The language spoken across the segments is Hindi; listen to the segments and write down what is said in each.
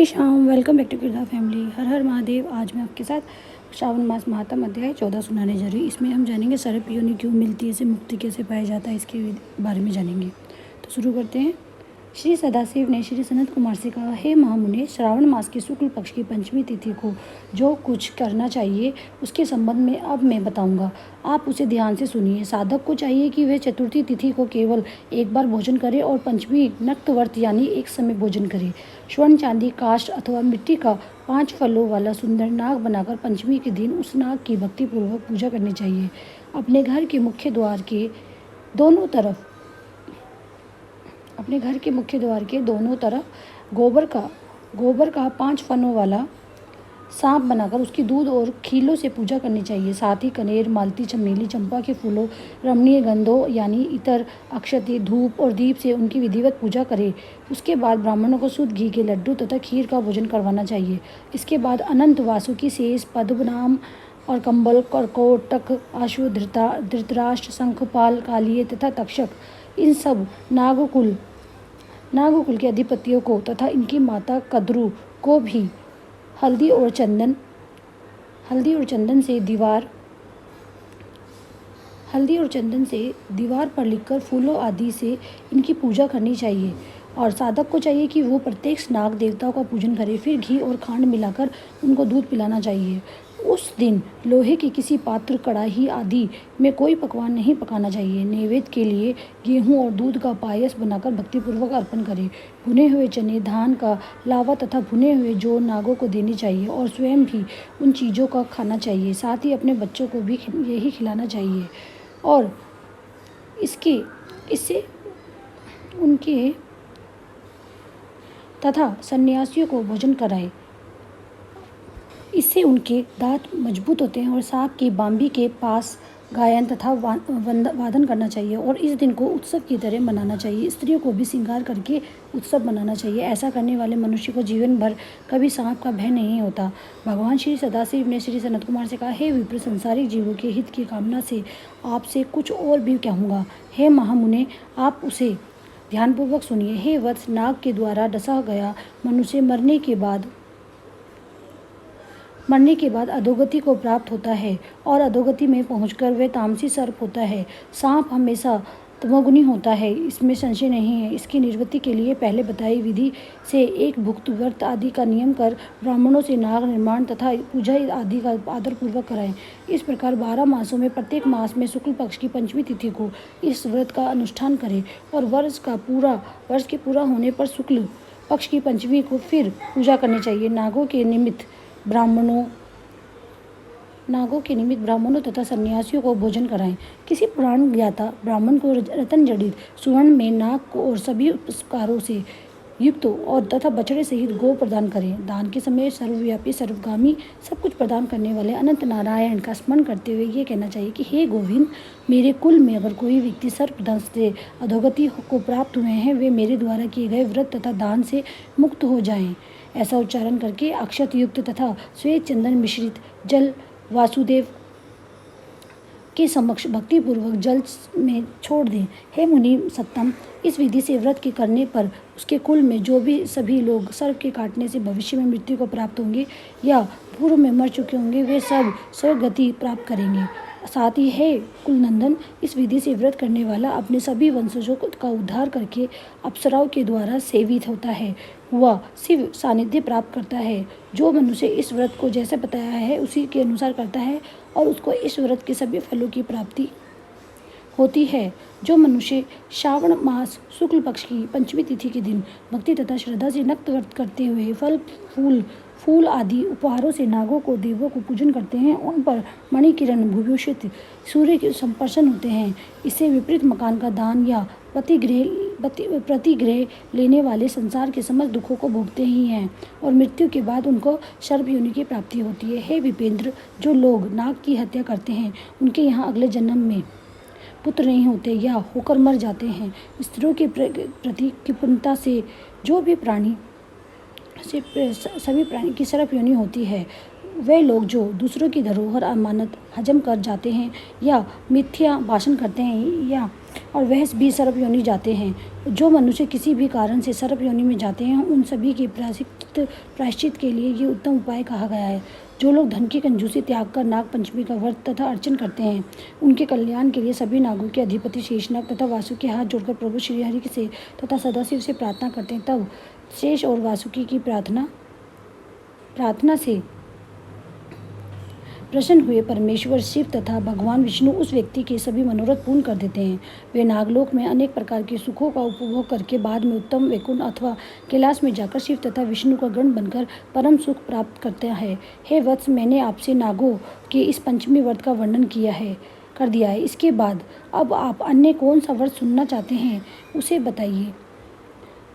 Shri Shyam, welcome back to Girdha family. हर हर महादेव। आज मैं आपके साथ श्रावण मास महात्म अध्याय 14 सुनाने जा रही हूँ। इसमें हम जानेंगे सर्प योनि क्यों मिलती है, इसे मुक्ति कैसे पाया जाता है, इसके बारे में जानेंगे। तो शुरू करते हैं। श्री सदाशिव ने श्री सनत कुमार से कहा, हे महामुने, श्रावण मास के शुक्ल पक्ष की पंचमी तिथि को जो कुछ करना चाहिए उसके संबंध में अब मैं बताऊंगा। आप उसे ध्यान से सुनिए। साधक को चाहिए कि वह चतुर्थी तिथि को केवल एक बार भोजन करे और पंचमी नक्तव्रत यानी एक समय भोजन करे। स्वर्ण, चांदी, काष्ठ अथवा मिट्टी का 5 फलों वाला सुंदर नाग बनाकर पंचमी के दिन उस नाग की भक्तिपूर्वक पूजा करनी चाहिए। अपने घर के मुख्य द्वार के दोनों तरफ गोबर का 5 फनों वाला सांप बनाकर उसकी दूध और खीलों से पूजा करनी चाहिए। साथ ही कनेर, मालती, चमेली, चंपा के फूलों, रमणीय गंधों यानी इतर, अक्षति, धूप और दीप से उनकी विधिवत पूजा करे। उसके बाद ब्राह्मणों को शुद्ध घी के लड्डू तथा खीर का भोजन करवाना चाहिए। इसके बाद अनंत, वासुकी, शेष, पद्मनाम और कंबल, कर्कोटक, आशु, धृतराष्ट्र, शंखपाल, कालिये तथा तक्षक, इन सब नागकुल के अधिपतियों को तथा इनकी माता कद्रू को भी हल्दी और चंदन से दीवार पर लिखकर फूलों आदि से इनकी पूजा करनी चाहिए। और साधक को चाहिए कि वो प्रत्येक नाग देवताओं का पूजन करे। फिर घी और खांड मिलाकर उनको दूध पिलाना चाहिए। उस दिन लोहे के किसी पात्र, कड़ाही आदि में कोई पकवान नहीं पकाना चाहिए। नैवेद्य के लिए गेहूं और दूध का पायस बनाकर भक्तिपूर्वक अर्पण करें। भुने हुए चने, धान का लावा तथा भुने हुए जौ नागों को देनी चाहिए और स्वयं भी उन चीज़ों का खाना चाहिए। साथ ही अपने बच्चों को भी यही खिलाना चाहिए और इससे उनके तथा सन्यासियों को भोजन कराएं। इससे उनके दांत मजबूत होते हैं। और सांप की बांबी के पास गायन तथा वादन करना चाहिए और इस दिन को उत्सव की तरह मनाना चाहिए। स्त्रियों को भी श्रृंगार करके उत्सव मनाना चाहिए। ऐसा करने वाले मनुष्य को जीवन भर कभी सांप का भय नहीं होता। भगवान श्री सदाशिव ने श्री सनत कुमार से कहा, हे विप्र, संसारिक जीवों के हित की कामना से आपसे कुछ और भी कहूँगा। हे महामुने, आप उसे ध्यानपूर्वक सुनिए। हे वत्स, नाग के द्वारा डसा गया मनुष्य मरने के बाद अधोगति को प्राप्त होता है और अधोगति में पहुंचकर वह तामसी सर्प होता है। सांप हमेशा तमोगुणी होता है, इसमें संशय नहीं है। इसकी निवृत्ति के लिए पहले बताई विधि से एक भुक्त, व्रत आदि का नियम कर ब्राह्मणों से नाग निर्माण तथा पूजा आदि का आदरपूर्वक कराएं। इस प्रकार 12 मासों में प्रत्येक मास में शुक्ल पक्ष की पंचमी तिथि को इस व्रत का अनुष्ठान करें और वर्ष के पूरा होने पर शुक्ल पक्ष की पंचमी को फिर पूजा करनी चाहिए। नागों के निमित्त ब्राह्मणों तथा सन्यासियों को भोजन कराएं। किसी पुराण ज्ञाता ब्राह्मण को रतन जड़ित सुवर्ण में नाग को और सभी उपस्कारों से युक्त और तथा बछड़े सहित गो प्रदान करें। दान के समय सर्वव्यापी, सर्वगामी, सब कुछ प्रदान करने वाले अनंत नारायण का स्मरण करते हुए ये कहना चाहिए कि हे गोविंद, मेरे कुल में अगर कोई व्यक्ति सर्पदंश से अधोगति को प्राप्त हुए हैं, वे मेरे द्वारा किए गए व्रत तथा दान से मुक्त हो जाएं। ऐसा उच्चारण करके अक्षत युक्त तथा श्वेत चंदन मिश्रित जल वासुदेव के समक्ष भक्तिपूर्वक जल में छोड़ दें। हे मुनि सत्तम, इस विधि से व्रत के करने पर उसके कुल में जो भी सभी लोग सर्प के काटने से भविष्य में मृत्यु को प्राप्त होंगे या पूर्व में मर चुके होंगे, वे सब स्वर्गति प्राप्त करेंगे। साथ ही हे कुलनंदन, इस विधि से व्रत करने वाला अपने सभी वंशजों का उद्धार करके अप्सराओं के द्वारा सेवित होता है, वह शिव सानिध्य प्राप्त करता है। जो मनुष्य इस व्रत को जैसे बताया है उसी के अनुसार करता है और उसको इस व्रत के सभी फलों की प्राप्ति होती है। जो मनुष्य श्रावण मास शुक्ल पक्ष की पंचमी तिथि के दिन भक्ति तथा श्रद्धा से नक्त व्रत करते हुए फल, फूल आदि उपहारों से नागों को, देवों को पूजन करते हैं, उन पर मणिकिरण भूभूषित सूर्य के संपर्शन होते हैं। इससे विपरीत मकान का दान या प्रतिग्रह लेने वाले संसार के समस्त दुखों को भोगते ही हैं और मृत्यु के बाद उनको सर्प योनि की प्राप्ति होती है। हे विपेंद्र, जो लोग नाग की हत्या करते हैं उनके यहाँ अगले जन्म में पुत्र नहीं होते या होकर मर जाते हैं। स्त्रियों के प्रति कृपणता से सभी प्राणी की सर्प योनि होती है। वे लोग जो दूसरों की धरोहर अमानत हजम कर जाते हैं या मिथ्या भाषण करते हैं और वह भी सर्प योनि जाते हैं। जो मनुष्य किसी भी कारण से सर्प योनि में जाते हैं, उन सभी की प्रायश्चित प्रायश्चित के लिए ये उत्तम उपाय कहा गया है। जो लोग धन की कंजूसी त्याग कर नाग पंचमी का व्रत तथा अर्चन करते हैं, उनके कल्याण के लिए सभी नागों के अधिपति शेषनाग तथा वासुकी हाथ जोड़कर प्रभु श्री हरि से तथा सदाशिव से प्रार्थना करते हैं। तब शेष और वासुकी की प्रार्थना से प्रसन्न हुए परमेश्वर शिव तथा भगवान विष्णु उस व्यक्ति के सभी मनोरथ पूर्ण कर देते हैं। वे नागलोक में अनेक प्रकार के सुखों का उपभोग करके बाद में उत्तम वैकुंठ अथवा कैलाश में जाकर शिव तथा विष्णु का गण बनकर परम सुख प्राप्त करते हैं। हे वत्स, मैंने आपसे नागों के इस पंचमी व्रत का वर्णन कर दिया है। इसके बाद अब आप अन्य कौन सा व्रत सुनना चाहते हैं उसे बताइए।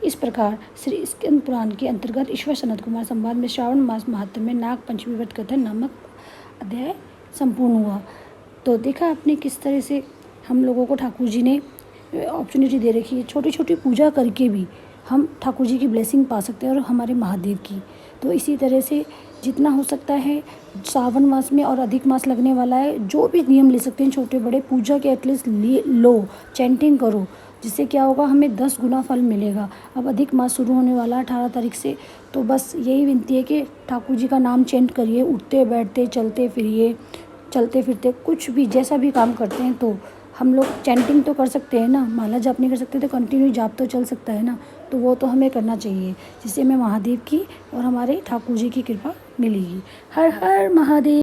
इस प्रकार श्री स्कंद पुराण के अंतर्गत ईश्वर सनत कुमार संवाद में श्रावण मास महात्म्य में नाग पंचमी व्रत कथन नामक अध्याय संपूर्ण हुआ। तो देखा आपने किस तरह से हम लोगों को ठाकुर जी ने अपॉर्चुनिटी दे रखी है। छोटी छोटी पूजा करके भी हम ठाकुर जी की ब्लेसिंग पा सकते हैं और हमारे महादेव की। तो इसी तरह से जितना हो सकता है सावन मास में और अधिक मास लगने वाला है, जो भी नियम ले सकते हैं छोटे बड़े, पूजा के एटलीस्ट लो, चैंटिंग करो, जिससे क्या होगा हमें 10 गुना फल मिलेगा। अब अधिक मास शुरू होने वाला 18 तारीख से, तो बस यही विनती है कि ठाकुर जी का नाम चैंट करिए, उठते बैठते चलते फिरते कुछ भी जैसा भी काम करते हैं। तो हम लोग चैंटिंग तो कर सकते हैं ना, माला जाप नहीं कर सकते तो कंटिन्यू जाप तो चल सकता है ना, तो वो तो हमें करना चाहिए, जिससे हमें महादेव की और हमारे ठाकुर जी की कृपा मिलेगी। हर हर महादेव।